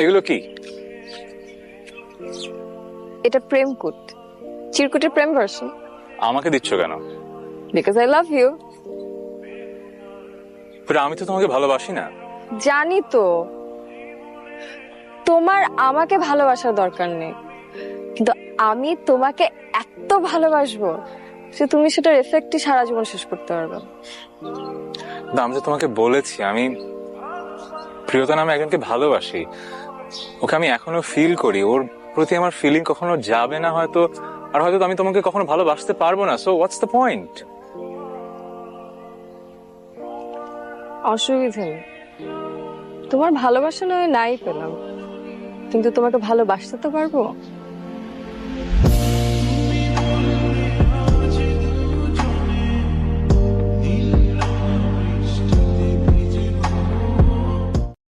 এগুলো কি? এটা প্রেম কোট, চিরকুটের প্রেম ভার্সন। আমাকে দিচ্ছ কেন? Because I love you. আমি তো তোমাকে ভালোবাসি না। জানি তো, তোমার আমাকে ভালোবাসার দরকার নেই, কিন্তু আমি তোমাকে এত ভালোবাসবো যে তুমি সেটার এফেক্টই সারা জীবন শেষ করতে পারবে। আমি তো তোমাকে বলেছি আমি প্রিয়তা নামে একজনকে ভালোবাসি। ওকে আমি এখনো ফিল করি, ওর প্রতি আমার ফিলিং কখনো যাবে না হয়তো, আর হয়তো আমি তোমাকে কখনো ভালোবাসতে পারবো না। So what's the point? অসুবিধা নেই, তোমার ভালোবাসা নয় নাই পেলাম, কিন্তু তোমাকে ভালোবাসতে তো পারবো।